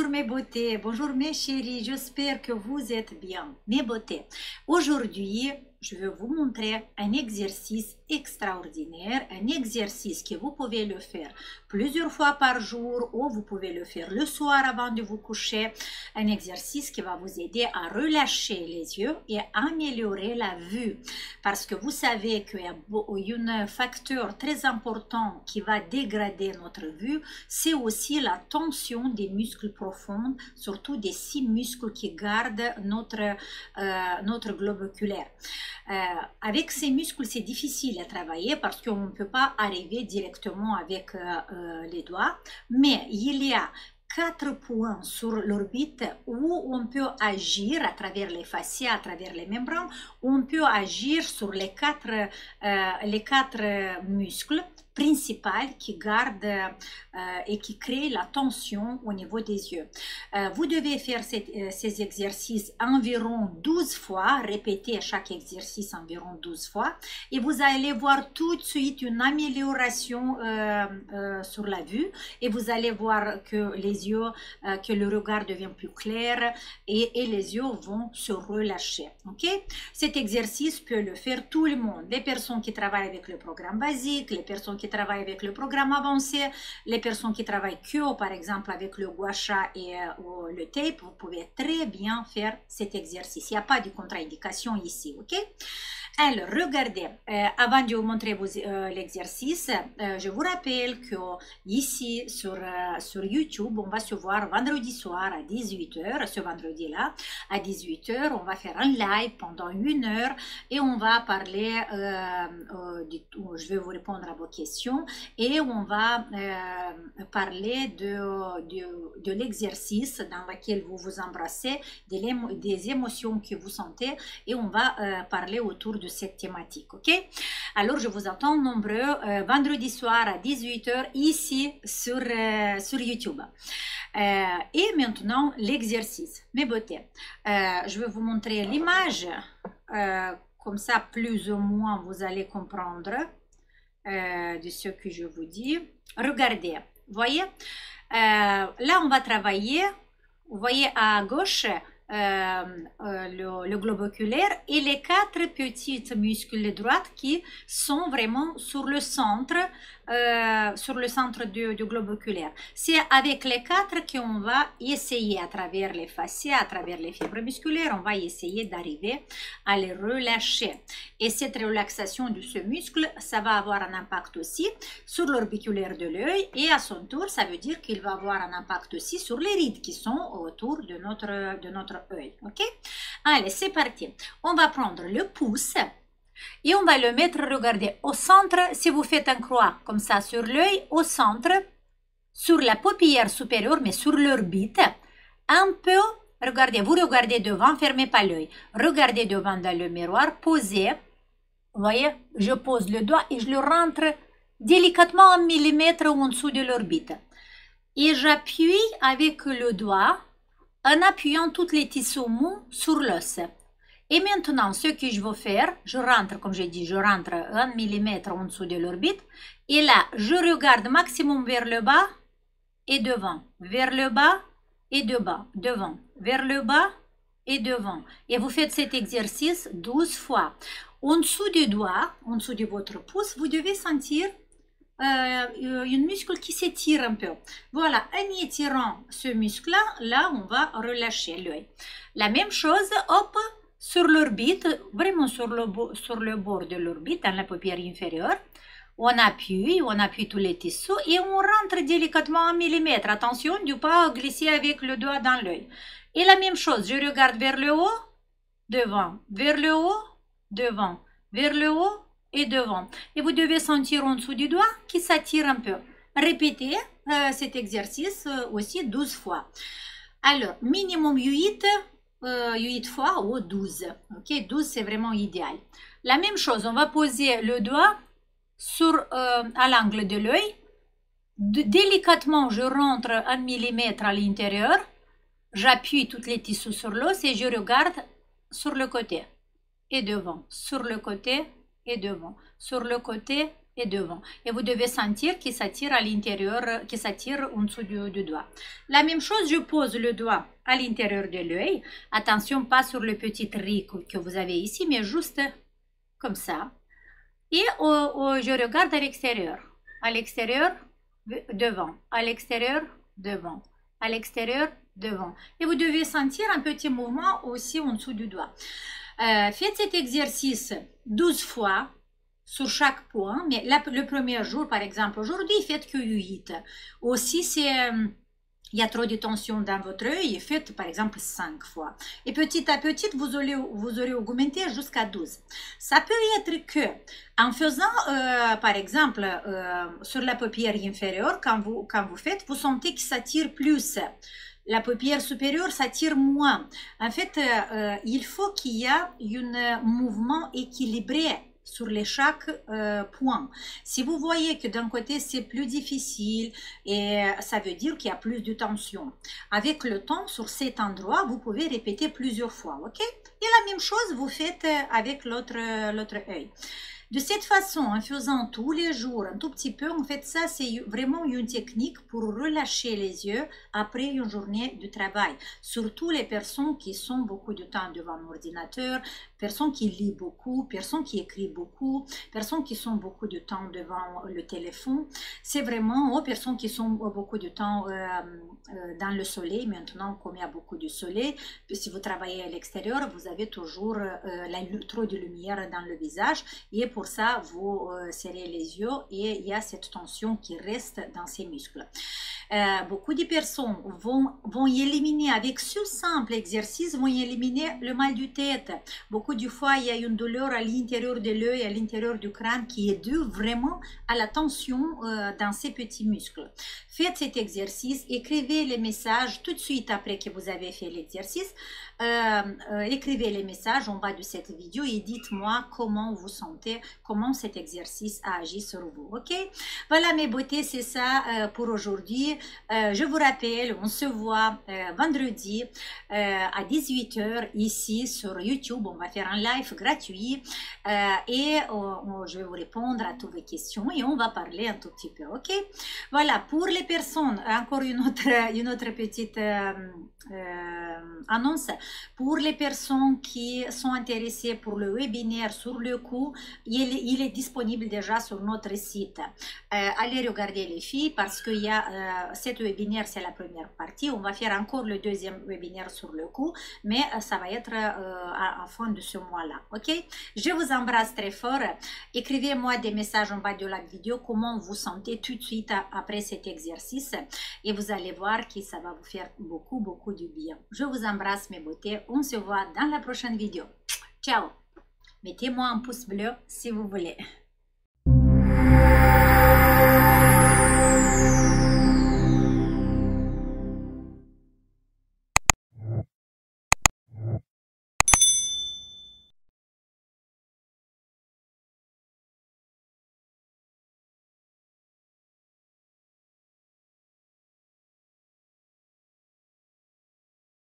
bonjour mes beautés, bonjour mes chéris, j'espère que vous êtes bien. Mes beautés, aujourd'hui, je vais vous montrer un exercice extraordinaire, un exercice que vous pouvez le faire plusieurs fois par jour ou vous pouvez le faire le soir avant de vous coucher. Un exercice qui va vous aider à relâcher les yeux et améliorer la vue. Parce que vous savez qu'il y a un facteur très important qui va dégrader notre vue, c'est aussi la tension des muscles profonds, surtout des 6 muscles qui gardent notre globe oculaire. Avec ces muscles, c'est difficile à travailler parce qu'on ne peut pas arriver directement avec les doigts, mais il y a 4 points sur l'orbite où on peut agir à travers les fascias, à travers les membranes, on peut agir sur les quatre muscles principaux qui gardent et qui créent la tension au niveau des yeux. Vous devez faire ces exercices environ 12 fois, répéter chaque exercice environ 12 fois, et vous allez voir tout de suite une amélioration sur la vue, et vous allez voir que les yeux, que le regard devient plus clair, et les yeux vont se relâcher. Okay? Cet exercice peut le faire tout le monde, les personnes qui travaillent avec le programme basique, les personnes qui travaillent avec le programme avancé, les personnes qui travaillent que, par exemple, avec le gua sha et le tape, vous pouvez très bien faire cet exercice. Il n'y a pas de contre-indication ici, ok? Alors, regardez, avant de vous montrer l'exercice, je vous rappelle que ici sur YouTube, on va se voir vendredi soir à 18h, ce vendredi-là, à 18h, on va faire un live pendant 1 heure et on va parler, je vais vous répondre à vos questions et on va parler de l'exercice dans lequel vous vous embrassez, des émotions que vous sentez et on va parler autour de cette thématique, ok? Alors, je vous attends nombreux vendredi soir à 18h ici sur YouTube. Et maintenant, l'exercice. Mes beautés, je vais vous montrer l'image. Comme ça, plus ou moins, vous allez comprendre de ce que je vous dis. Regardez, voyez, là, on va travailler. Vous voyez à gauche, le globe oculaire et les 4 petites muscles droites qui sont vraiment sur le centre du globe oculaire. C'est avec les 4 qu'on va essayer à travers les fascias, à travers les fibres musculaires, on va essayer d'arriver à les relâcher. Et cette relaxation de ce muscle, ça va avoir un impact aussi sur l'orbiculaire de l'œil et à son tour, ça veut dire qu'il va avoir un impact aussi sur les rides qui sont autour de notre œil. Ok? Allez, c'est parti. On va prendre le pouce et on va le mettre, regardez, au centre, si vous faites un croix comme ça sur l'œil, au centre, sur la paupière supérieure, mais sur l'orbite, un peu, regardez, vous regardez devant, fermez pas l'œil, regardez devant dans le miroir, posez, vous voyez, je pose le doigt et je le rentre délicatement 1 millimètre en dessous de l'orbite. Et j'appuie avec le doigt en appuyant tous les tissus mous sur l'os. Et maintenant, ce que je veux faire, je rentre, comme j'ai dit, je rentre 1 millimètre en dessous de l'orbite. Et là, je regarde maximum vers le bas et devant. Vers le bas et devant. Vers le bas et devant. Et vous faites cet exercice 12 fois. En dessous du doigt, en dessous de votre pouce, vous devez sentir un muscle qui s'étire un peu. Voilà, en étirant ce muscle-là, là, on va relâcher l'œil. La même chose, hop, sur l'orbite, vraiment sur le bord de l'orbite, dans la paupière inférieure, on appuie tous les tissus et on rentre délicatement 1 millimètre. Attention de ne pas glisser avec le doigt dans l'œil. Et la même chose, je regarde vers le haut, devant, vers le haut, devant, vers le haut et devant. Et vous devez sentir en dessous du doigt qui s'attire un peu. Répétez cet exercice aussi 12 fois. Alors, minimum 8 fois ou 12. Ok, 12 c'est vraiment idéal. La même chose, on va poser le doigt à l'angle de l'œil. Délicatement, je rentre 1 millimètre à l'intérieur. J'appuie tous les tissus sur l'os et je regarde sur le côté et devant, sur le côté et devant, sur le côté et devant. Et vous devez sentir qu'il s'attire à l'intérieur, qu'il s'attire en dessous du doigt. La même chose, je pose le doigt à l'intérieur de l'œil. Attention, pas sur le petit riz que vous avez ici, mais juste comme ça. Et je regarde à l'extérieur, devant, à l'extérieur, devant, à l'extérieur, devant. Et vous devez sentir un petit mouvement aussi en dessous du doigt. Faites cet exercice 12 fois sur chaque point, mais le premier jour, par exemple, aujourd'hui, faites que 8. Aussi, c'est... il y a trop de tension dans votre œil, faites par exemple 5 fois. Et petit à petit, vous aurez augmenté jusqu'à 12. Ça peut être que, en faisant, par exemple, sur la paupière inférieure, quand vous faites, vous sentez que ça tire plus. La paupière supérieure s'attire moins. En fait, il faut qu'il y ait un mouvement équilibré sur les chaque point. Si vous voyez que d'un côté c'est plus difficile, et ça veut dire qu'il y a plus de tension. Avec le temps, sur cet endroit, vous pouvez répéter plusieurs fois, ok? Et la même chose, vous faites avec l'autre œil. De cette façon, en faisant tous les jours un tout petit peu, en fait, ça c'est vraiment une technique pour relâcher les yeux après une journée de travail. Surtout les personnes qui sont beaucoup de temps devant l'ordinateur, personnes qui lisent beaucoup, personnes qui écrivent beaucoup, personnes qui sont beaucoup de temps devant le téléphone. C'est vraiment aux personnes qui sont beaucoup de temps dans le soleil. Maintenant, comme il y a beaucoup de soleil, si vous travaillez à l'extérieur, vous avez toujours trop de lumière dans le visage et pour ça, vous serrez les yeux et il y a cette tension qui reste dans ces muscles. Beaucoup de personnes vont éliminer avec ce simple exercice, vont éliminer le mal de tête. Beaucoup de fois, il y a une douleur à l'intérieur de l'œil, à l'intérieur du crâne qui est due vraiment à la tension dans ces petits muscles. Faites cet exercice, écrivez les messages tout de suite après que vous avez fait l'exercice. Écrivez les messages en bas de cette vidéo et dites-moi comment vous sentez, comment cet exercice a agi sur vous, ok? Voilà mes beautés, c'est ça pour aujourd'hui. Je vous rappelle, on se voit vendredi à 18 h ici sur YouTube. On va faire un live gratuit et je vais vous répondre à toutes vos questions et on va parler un tout petit peu, ok? Voilà, pour les personnes, encore une autre petite annonce. Pour les personnes qui sont intéressées pour le webinaire sur le cou, il est disponible déjà sur notre site. Allez regarder les filles parce qu'il y a cette webinaire, c'est la première partie. On va faire encore le deuxième webinaire sur le cou, mais ça va être à la fin de ce mois-là. Ok? Je vous embrasse très fort. Écrivez-moi des messages en bas de la vidéo comment vous sentez tout de suite après cet exercice et vous allez voir que ça va vous faire beaucoup du bien. Je vous embrasse mes beautés. On se voit dans la prochaine vidéo. Ciao! Mettez-moi un pouce bleu si vous voulez.